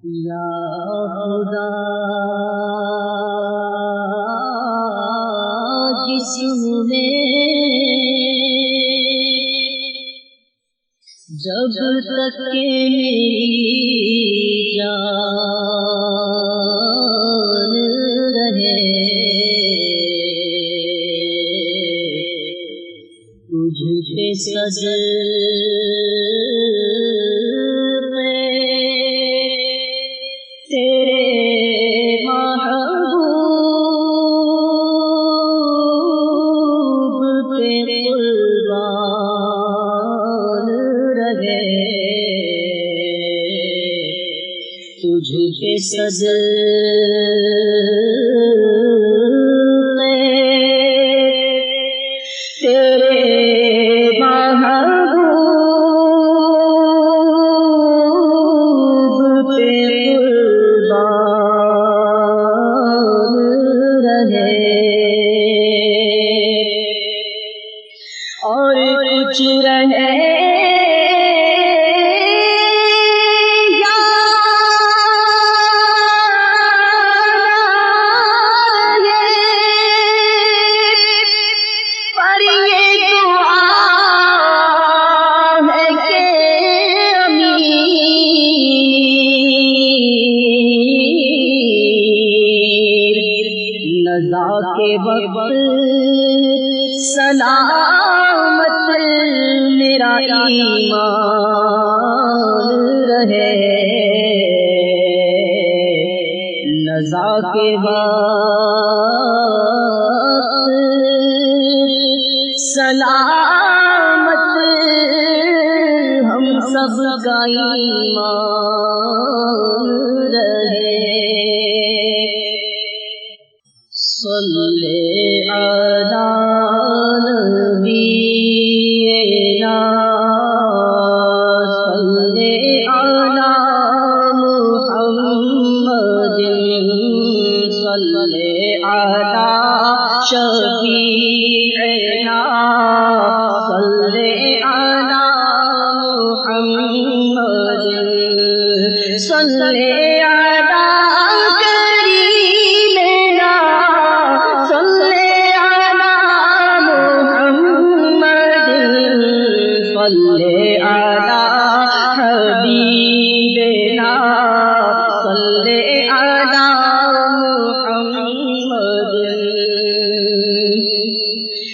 یا خدا جسم میں جب تک کہ میری جان رہے تجھ پہ سجدے تیرے محبوب پہ قربان رہے تجھ پہ سجدے تیرے اور کچھ رہے یا پر یہ دعا ہے کہ امیر نزا کے وقت سلامت میرا ایمان رہے نزا کے وقت سلامت ہم سب کا ایمان رہے صلی علی شفیعنا صلی علی محمد صلی علی کریمنا صلی علی محمد صلی علی حبیبنا صلی علی محمد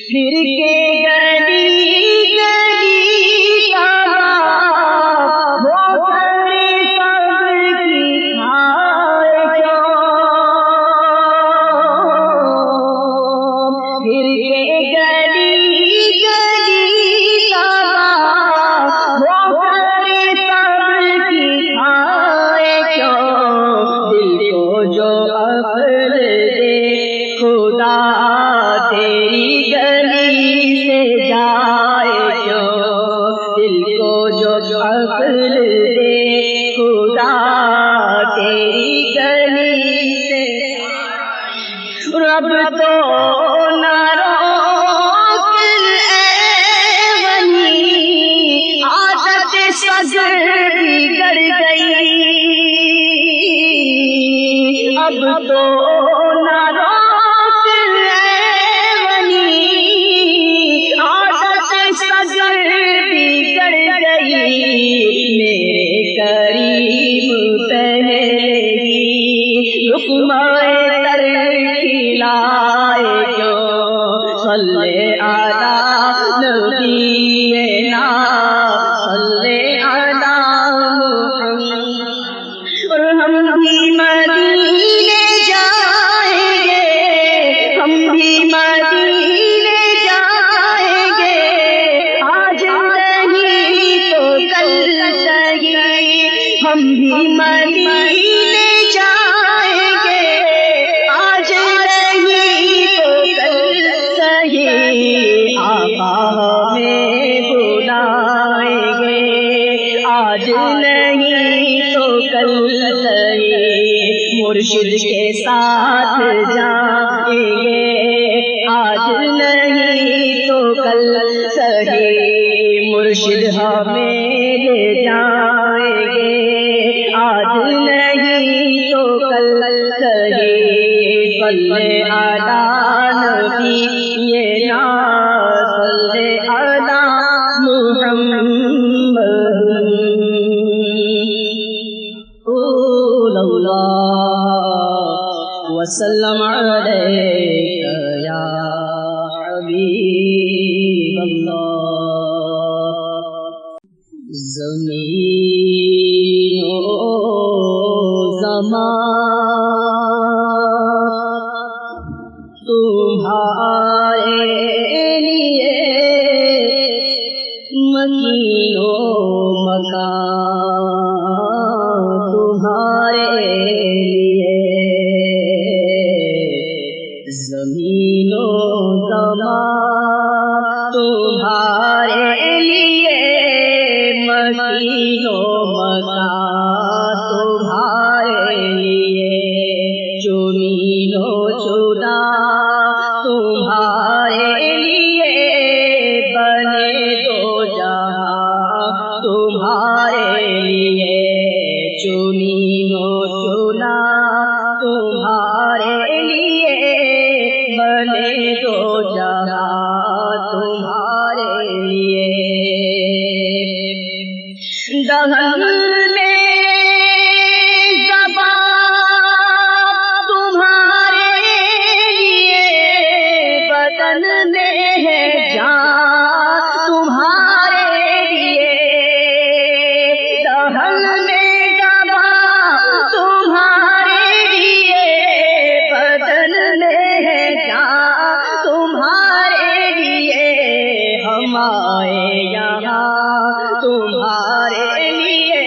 پھر کے گلی گلی کا وہ کرے قبر کی کھائے پھر کے گلی گلی کا وہ کرے قبر کی کھائے دل کو جو عقل دے خدا تیری گلی سے جائے کیوں دل کو جو عقل دے خدا تیری گلی سے رب تو نہ روک اے بنی عادت سجر بگڑ گئی اب تو نہ میرے قریب پہلے لقمۂ تر کھلائے کیوں صلی علی نبینا صلی علی محمد اور ہم بھی مدینے جائیں گے ہم بھی مدینے جائیں گے آج ہم بھی مدینے جائیں گے آج نہیں تو کل صحیح آقا ہمیں بلائیں گے آج نہیں تو کل صحیح مرشد کے ساتھ جائیں گے آج نہیں تو کل صحیح مرشد ہمیں لے جائیں گے آج نہیں کل کہے صلی علی نبی یہ ناز صلی علی محمد صلی اللہ وسلم علیک یا حبیب اللہ زمین و زمان تمہارے لیے مکین و مکان تمہارے لیے زمین و زمان تمہارے لیے مکین و مکان تمہارے لیے چنین و چنا تمہارے لیے بنے دو جہاں تمہارے لیے چنین و چنا تمہارے لیے بنے دو جہاں تمہارے لیے دہن میں زبان تمہارے لیے بدن میں ہے جان تمہارے لیے دہن میں زبان تمہارے لیے بدن میں ہے جان تمہارے لیے ہم آئے یہاں تمہارے لیے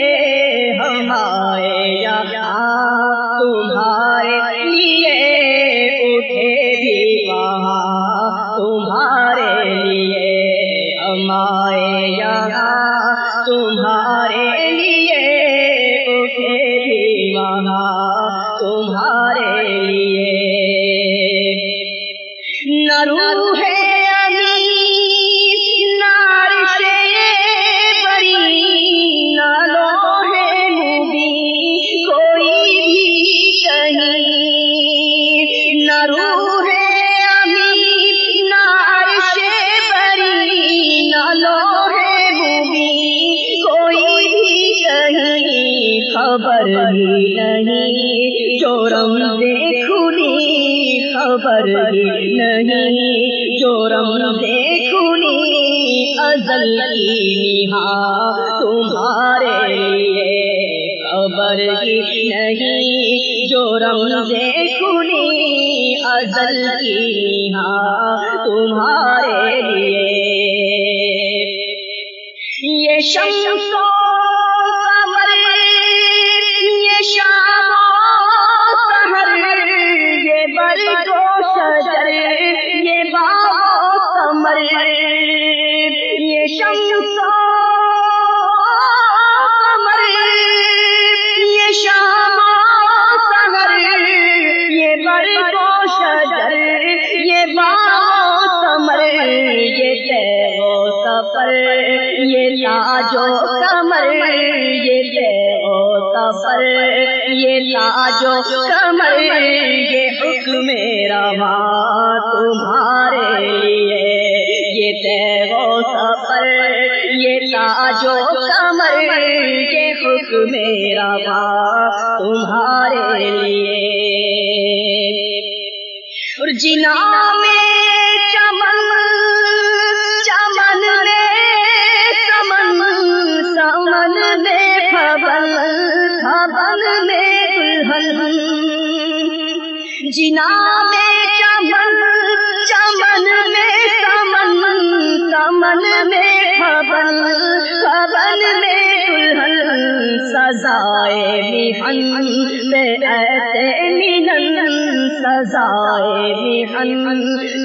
ہم آئے یہاں تمہارے لیے اٹھے بھی وہاں تمہارے لیے ہم آئے یہاں تمہارے لیے اٹھے بھی وہاں تمہارے لیے نہ روح خبر ہی نہیں جو رمضے کھلی خبر ہی نہیں جو رمضے کھلی ازل کی نہا تمہارے لیے خبر ہی نہیں جو رمضے کھلی ازل کی نہا تمہارے لیے یہ شمس و قمر یہ شام و سحر یہ برگ و شجر یہ باغ و ثمر یہ شمس و قمر یہ شام و سحر یہ برگ و شجر یہ باغ و ثمر یہ طے و سفر یہ تاج و کمر یہ طے و سفر یہ تاج و کمر یہ حکم رواں تمہارے لیے یہ طے و سفر یہ تاج و کمر یہ حکم رواں تمہارے لیے اور جنا میں چمن چمن میں سمن سمن میں بھون بھون میں دلہن جنا میں چمن چمن میں سمن سمن میں بھون بھون میں دلہن سزائے محن بے ایسے ملن سزائے محن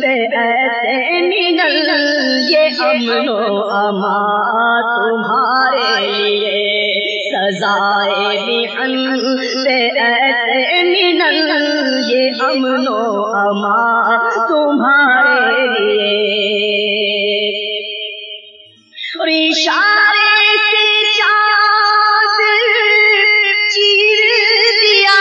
بے ایسے ملن یہ امن و امان تمہارے لیے سزائے محن بے ایسے ملن یہ امن و امان تمہارے لیے اور اشارے سے چاند چیر دیا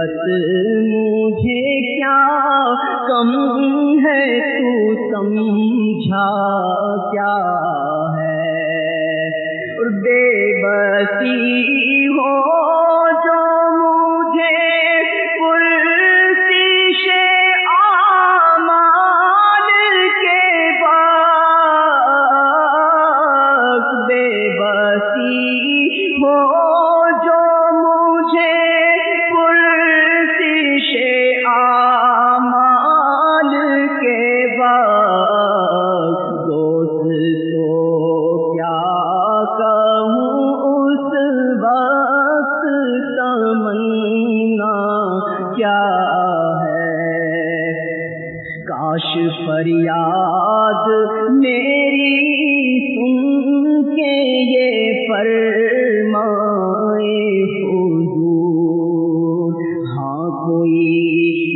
بس مجھے کیا کم ہے تو سمجھا کیا ہے، اور بے بسی ہو جو مجھے پرسش اعمال کے بعد، بے بسی ہو جو مجھے پرسش اعمال کے بعد، دوست تو کیا کہوں اس وقت تمنا کیا ہے، کاش فریاد میری سن کے یہ فرمائے حضور، ہاں کوئی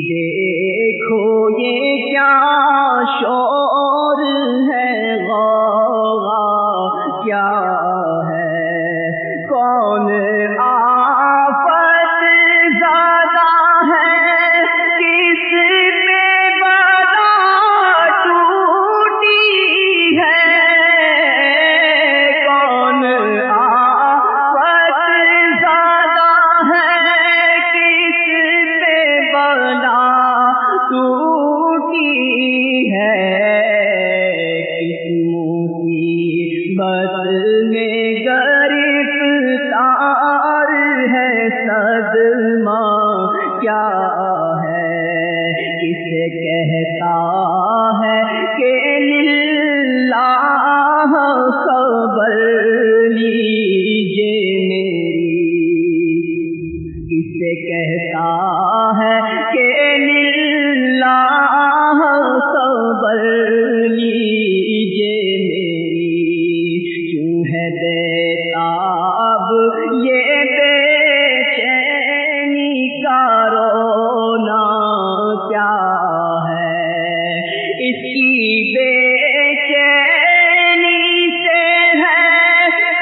دیکھو یہ کیا شور ہے، غوغا کیا ہے، کون آفت زیادہ ہے، کس پہ بلا ٹوٹی ہے، کون آفت زیادہ ہے، کس پہ بلا ٹوٹی ہے، کس مصیبت میں گرفتار ہے، صدمہ کیا ہے، کسے کہتا ہے کہ للہ خبر لیجیے میری، کسے کہتا ہے کہ للہ خبر لیجیے میری، کیوں ہے بیتاب یہ بے چینی کا رونا کیا ہے، اس کی بے چینی سے ہے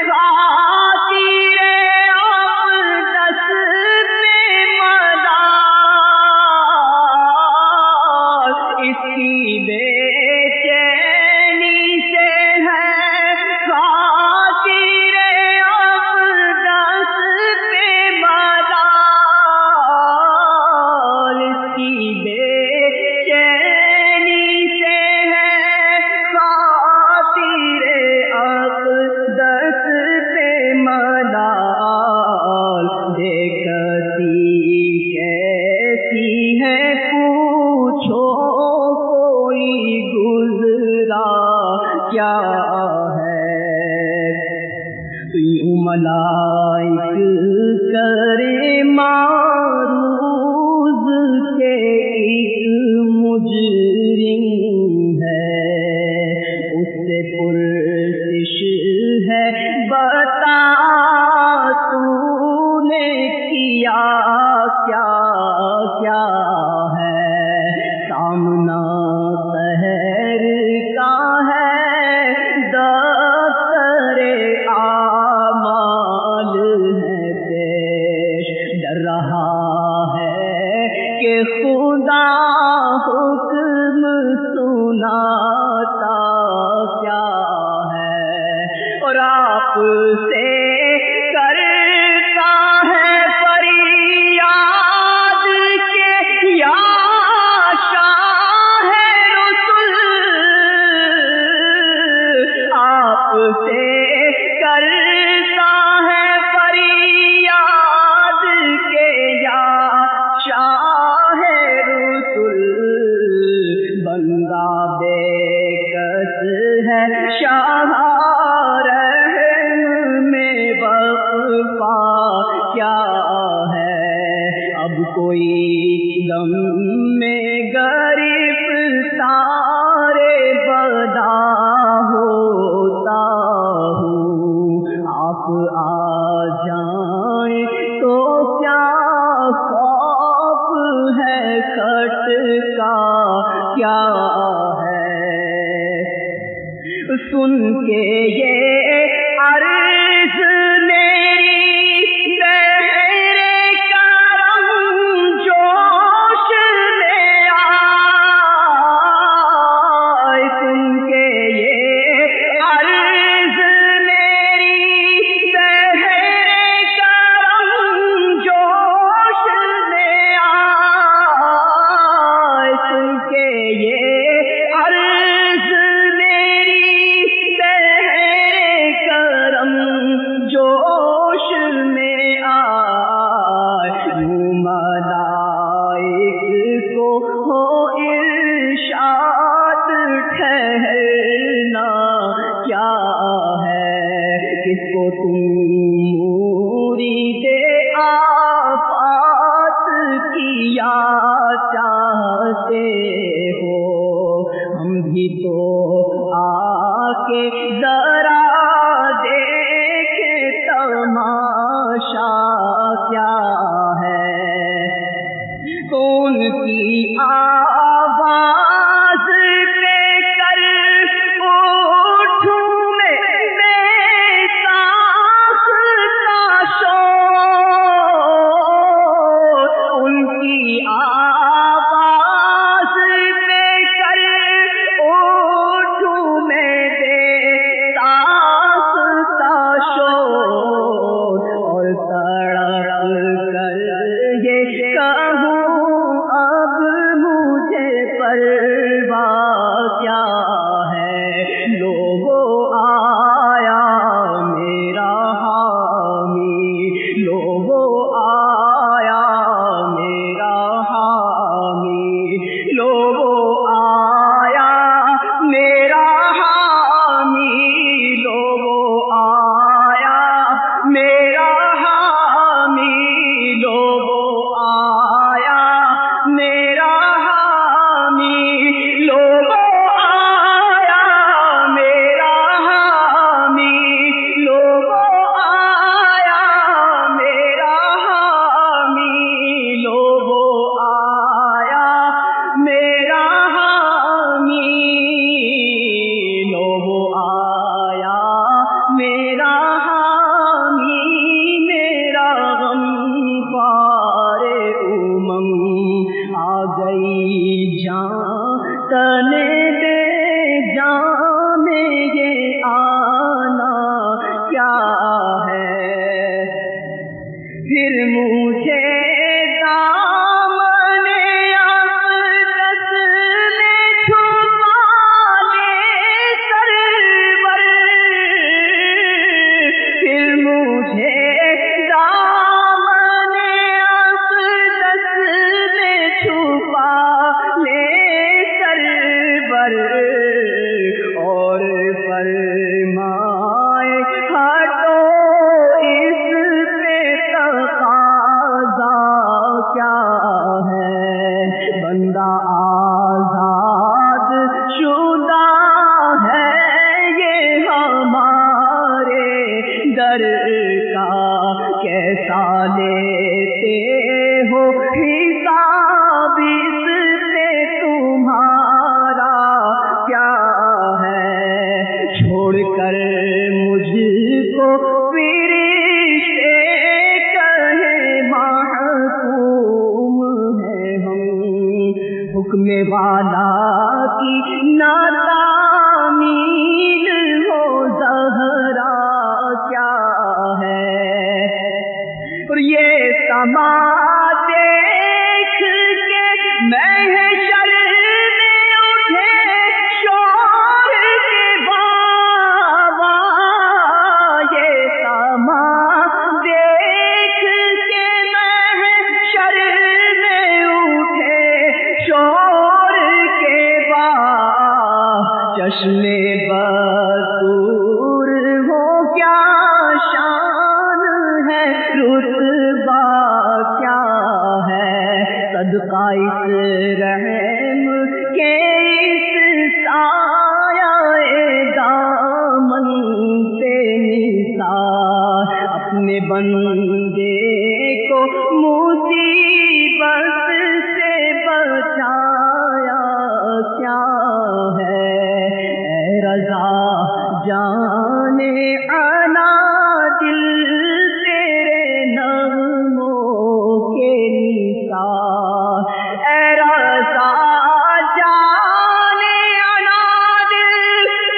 خاطر اقدس پہ ملال، اس کی بے چینی سے ہے خاطر اقدس پہ ملال، اس کی بے چینی سے ہے خاطر اقدس پہ ملال، دیکھتی کیسی ہے پوچھو کوئی گزرا کیا ہے، یوں ملائک کرے معروض کے ایک مجرم ہے، اس سے پرسش ہے بتا تو نے کیا کیا کیا ہے، سامنا شہر کا ہے دفتر اعمال ہے پیش، ڈر رہا ہے کہ خدا حکم سناتا کیا ہے، اور آپ سے کرتا ہے فریاد کہ یا شاہ رسول، آپ سے کرتا ہے فریاد کہ یا شاہ رسول، بندہ بے کس ہے شاہ رحم میں وقفہ کیا ہے، اب کوئی دم میں گرفتار بدا ہوتا ہوں، آپ آ جائیں تو کیا خوف ہے، کھٹکا کیا ہے، سن کے یہ عرض میری بہر کرم خلائق کو ہو ارشاد ٹھہرنا کیا ہے، کس کو تم مرید آفات کیا چاہتے ہو، ہم بھی تو آ کے ذرا دیکھے تماشا کیا ہے، کون کی آواز پہ کر اٹھوں میں بے ساختہ شور، ان کی آواز پہ کر اٹھوں میں بے ساختہ شور، اور تڑپ کر یہ کہوں اب مجھے پرواہ کیا ہے، لوگو آیا میرا حامی، لوگو آیا میرا حامی، لوگو آیا میرا حامی، لوگو آیا میرا حامی، لوگو آیا میرا حامی، لوگو آیا میرا حامی، لوگو آیا میرا حامی، لوگو آیا میرا حامی، لوگو آیا میرا حامی، میرا غمخوار آ گئی جان تنے دے جان میں یہ آنا کیا ہے، پھر مجھے دامن اقدس میں چھپا لے سرور، پھر مجھے دامن اقدس میں چھپا لے سرور، اور فرمائے ہٹو اس پہ تقاضا کیا ہے، بندہ آزاد شدہ ہے یہ ہمارے در کا، کیسا لیتے ہو حساب اس پہ تمہارا کیا ہے، چھوڑ کر مجھ کو فرشتے کہے محکوم ہے ہم، حکم والا کی ناتعمیل ہو زہرا کیا ہے، اور یہ سما دیکھ کے محشر میں اٹھے شور کے بابا، یہ سما دیکھ کے محشر میں اٹھے شور کے بابا، چشم بطور ہو کیا شان ہے، رتبہ کیا ہے، صدقہ اس رحم کے اس سایہ دامن سے نثار، اپنے بندے کو مصیبت سے بچایا کیا ہے، اے رضا جانے انا دل تیرے نغموں کے نثار، اے رضا جانے انا دل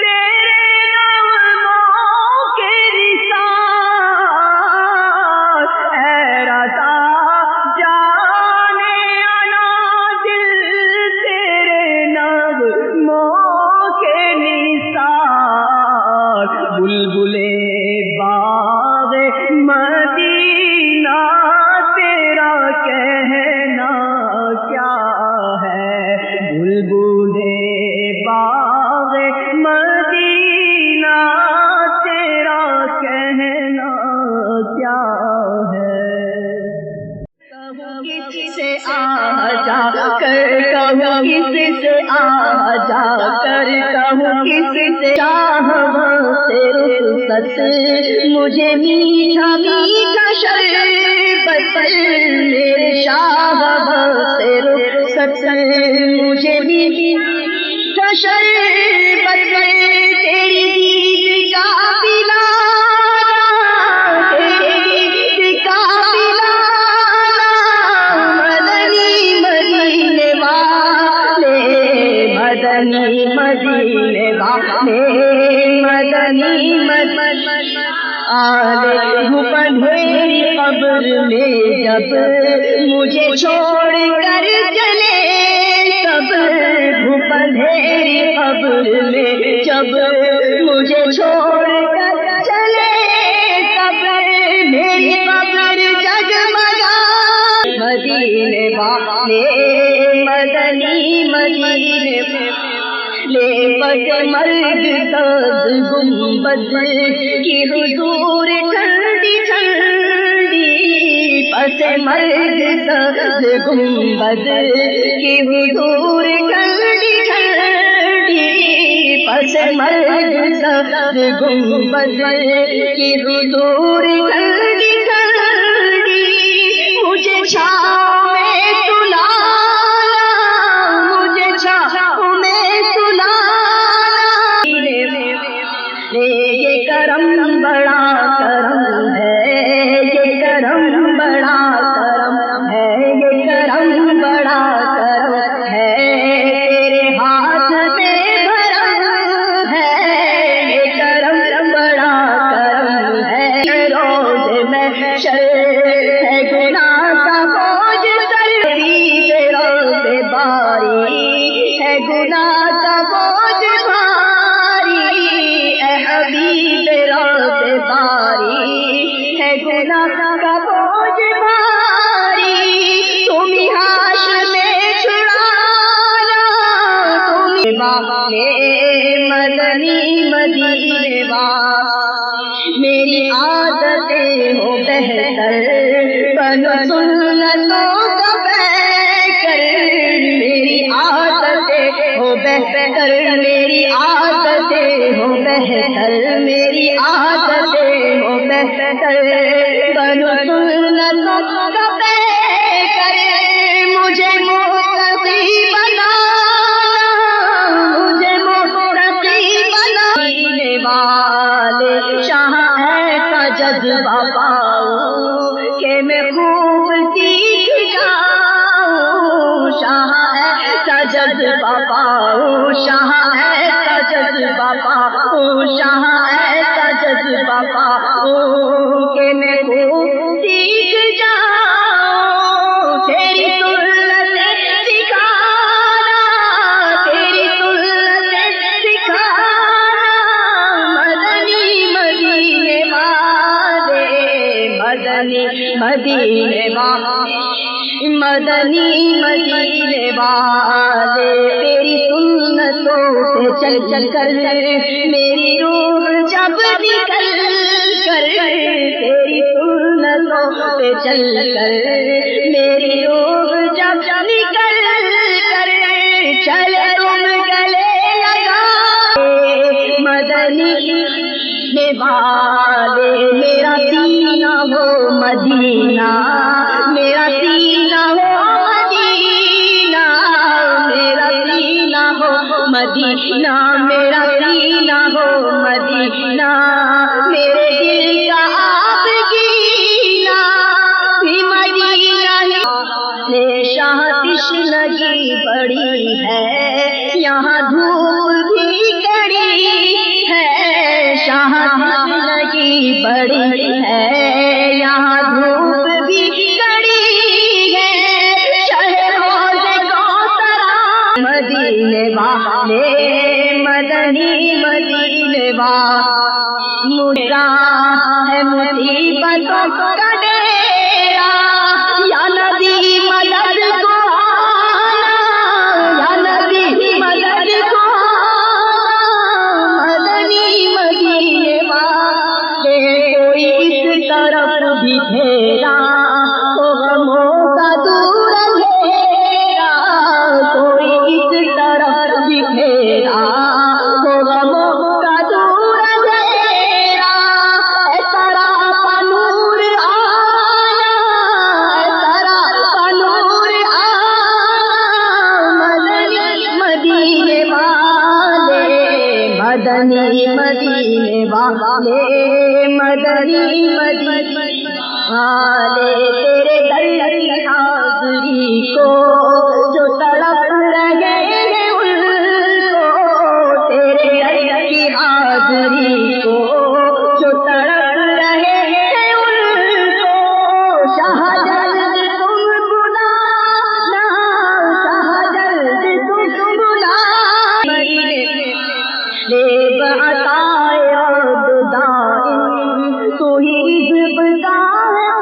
تیرے نغموں کے نثار، اے رضا جانے انا دل تیرے نغموں کے نثار، بلبلے باغ مدینہ تیرا کہہ کس سے آجا کر کہوں کس سے آجا کر کہوں کس سے چاہ سے رخصت مجھے میٹھا میٹھا شربت میرے شاہ سے رخصت مجھے میٹھا شربت تیری دید کا پلانا تیری دید کا پلانا مدنی مدینے والے مدنی مدینے والے مدنی مدینے آلے بندھیری قبر میں جب مجھے چھوڑ کر چلے تب بندھیری قبر میں جب مجھے چھوڑ کر چلے تب میری قبر جگمگا مدینے والے مدنی مدینے لے بس مرگ تاز گنبد کی حضور ٹھنڈی ٹھنڈی پس مرگ تاز گنبد کی حضور ٹھنڈی ٹھنڈی پس مرگ تاز گنبد کی حضور ٹھنڈی ٹھنڈی مجھے چھاؤں میں سلانا مجھے چھاؤں میں یہ کرم بڑا کرم ہے یہ کرم بڑا کرم ہے یہ کرم بڑا کرم ہے تیرے ہاتھ میں بھرم ہے یہ کرم بڑا کرم ہے روز محشر ہے گناہ کا بوجھ سر روز باری ہے گناہ کا بوجھ حبیب روز باری ہے گناہ کا بوجھ بھاری تم حشر میں چھڑانا تم والے مدنی مدینے والے میری عادتیں ہو بہتر بنو سنتوں کا پیکر میری عادتیں ہو بہتر میری عادتیں ہو بہتر میری عادتیں ہو بہتر بنو سنتوں کا پیکر مجھے متقی بنانا مجھے متقی بنانے والے شاہ ایسا جذبہ پاؤں کہ میں خوب سیکھ جاؤں شاہ ایسا جذبہ پاؤں شاہ ایسا جذبہ پاؤں شاہ ایسا جذبہ پاؤں کہ میں خوب سیکھ جاؤں تیری سنت سکھانا تیری سنت سکھانا مدنی مدینے والے مدنی مدینے والے مدنی مدینے والے تیری سنتوں پہ چل چل کر میری روح جب نکل کر تیری سنتوں پہ چل کر میری روح جب نکل کر چلے تم گلے لگا مدنی والے میرا سینہ ہو مدینہ میرا سینہ ہو مدینہ میرا سینہ ہو مدینہ میرا سینہ ہو مدینہ میرے دل کا آپ گینا بھی مدینہ ہے شاہ تشنگی بڑی ہے یہاں دھوپ بھی کڑی ہے شاہ تشنگی بڑی ہے یہاں دھوپ بھی کڑی ہے مدینے والے مدنی مدینے والے مجھا ہے مصیبتوں کا ڈیرا یا نبی مدد کو آنا یا نبی مدد کو آنا مدنی مدینے والے کوئی اس طرف بھی گھیرا تو غموں کا والے مدنی والے تیرے در کی حاضری کو جو تڑپ رہے ہیں ان کو، تیرے در کی حاضری کو جو تڑپ رہے ہیں ان کو، شاہ جلد تم بلانا، شاہ جلد تم بلانا، لے بعطائے عبد دائم تو ہی رزق کا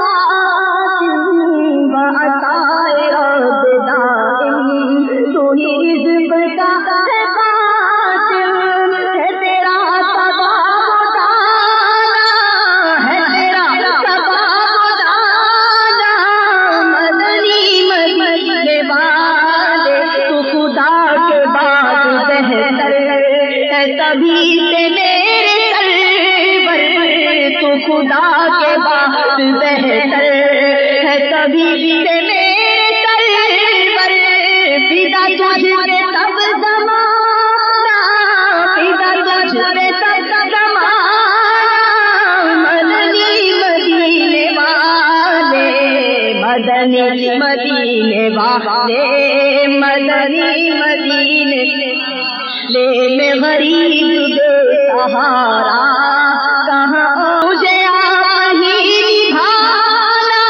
قاسم، بعطائے عبد دائم تو ہی رزق کا قاسم، ہے تیرا ثواب دانا، ہے تیرا ثواب دانا، مدنی والے تو خدا کے بعد بہتر ہے تبھی سے میرے سرور، تو خدا کے بعد بہتر ہے تبھی سے میرے سرور، فدا تجھ پہ سب زمانہ، فدا تجھ پہ سب زمانہ، مدنی مدینے والے، مدنی مدینے والے، مدنی مدینے لے میں غریب بے سہارا، کہاں مجھے آپ ہی نبھانا،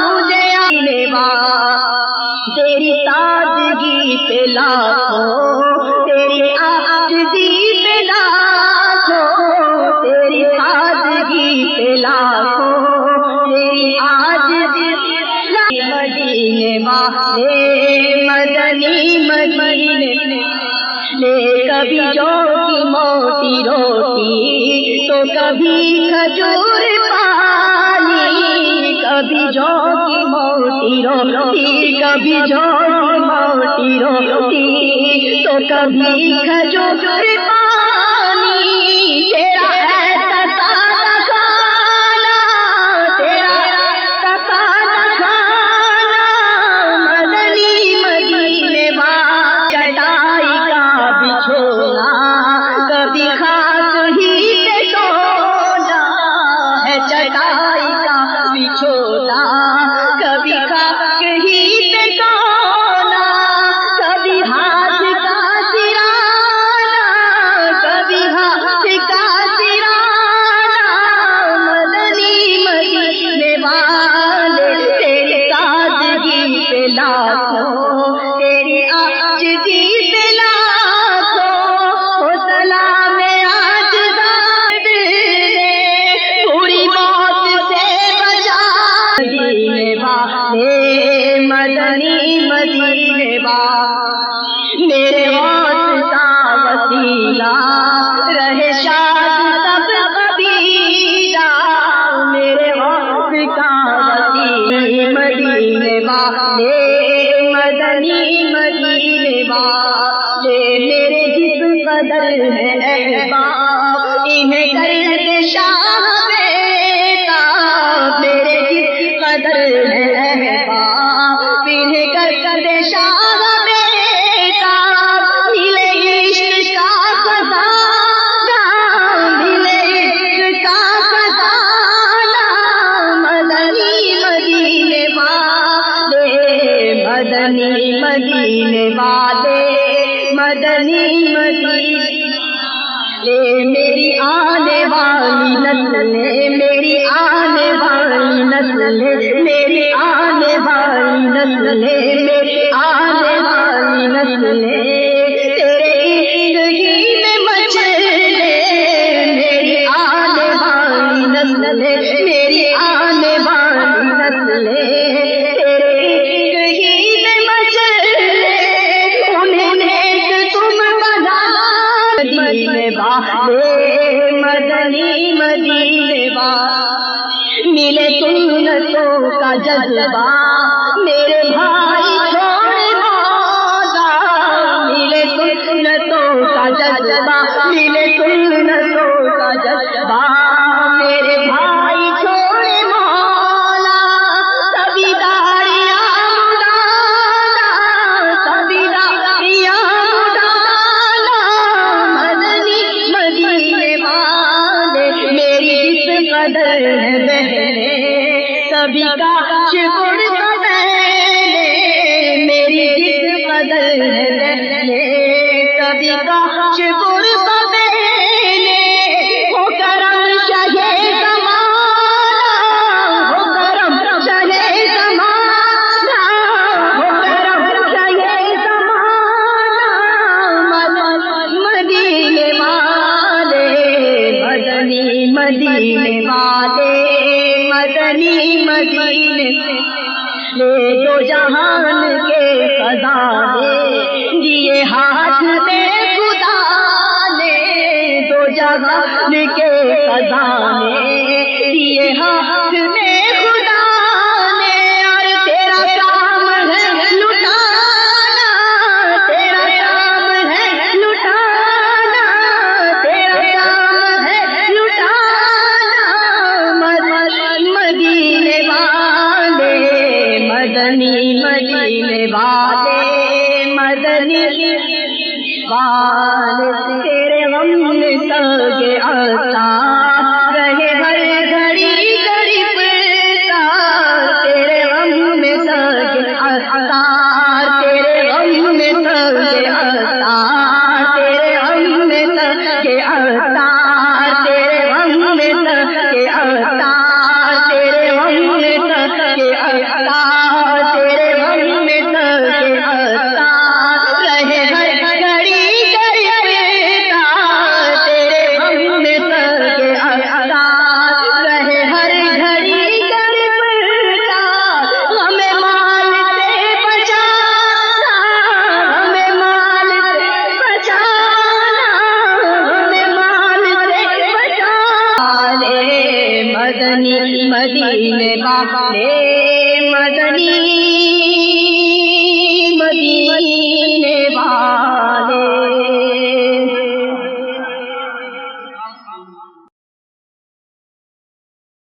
مجھے تیری تازگی پہ لاکھوں، تیری عاجزی پہ لاکھوں، تیری تازگی پہ لاکھوں، تیری عاجزی مدینے والے مدنی مدینے لے، کبھی جو کی موٹی روٹی تو کبھی کھجور پانی، کبھی جو کی موٹی روٹی، کبھی جو کی موٹی روٹی تو کبھی کھجور پانی، تیرا ایسا سادہ کھانا، تیرا ایسا سادہ کھانا، مدنی مدینے والے چٹائی کا بچھونا، کبھی خاک ہی پہ سونا ہے، چٹائی کا بچھونا کبھی خاک ہی پہ سونا، کبھی ہاتھ کا سرانا، کبھی ہاتھ کا سرانا، مدنی مدینے والے تیری تازگی پہ لاکھوں، تیری عاجزی پہ لاکھوں، سلام آج دے پوری موت سے بچا، مدینے والے مدنی مدینے والے میرے غوث کا وسیلہ رہے شاد سب قبیلہ، میرے غوث کا وسیلہ مدینے والے مدنی مدینے والے، میرے جس قدر ہے احباب انہیں کر دے شاہ بیتا، میرے جس قدر ہے احباب انہیں کر دے شاہ بیتا، ملے عشق کا خزانہ، ملے عشق کا خزانہ، مدنی مدینے والے مدنی مدینے والے مدنی مدینے، میری آنے والی نسلیں، میری آنے والی نسلیں، میری آنے والی نسلیں، میری آنے والی نسلیں تیرے عشق ہی میں مچلے، میری آنے والی نسلیں، میری آنے والی نسلیں تیرے عشق ہی میں مچلے، انہیں نیک تم بنا مدینے والے مدنی مدینے والے، ملے سنتوں کا جذبہ میرے بھائی چھوڑے مولا، ملے سنتوں کا جذبہ، ملے سنتوں کا جذبہ میرے بھائی چھوڑے مولا، سبھی داریاں اڑانا، سبھی داریاں اڑانا، مدنی مدینے والے جہان کے خزانے دیے ہاتھ میں خدا نے، دو جہان کے خزانے دیے ہاتھ میں خدا نے، اور تیرا کام ہے لٹانا، تیرا کام ہے لٹانا، تیرا کام ہے لٹانا، مدینے والے مدنی، مدینے والے مدنی والے، تیرے غم میں سگے عطا رہے ہر گھڑی غریبتا، تیرے غم میں سگے عطا، تیرے غم میں سگے عطا، تیرے غم میں سگے عطا، تیرے غم میں سگے عطا، تیرے غم میں سگے عطا، تیرے غم میں سگے عطا رہے ہر گھڑی غریبتا، تیرے غم میں سگے عطا رہے ہر گھڑی غریبتا، ہمیں مال سے بچانا، ہمیں مال سے بچانا، ہمیں مال سے بچانا، مدنی مدینے والے مدنی مدینے والے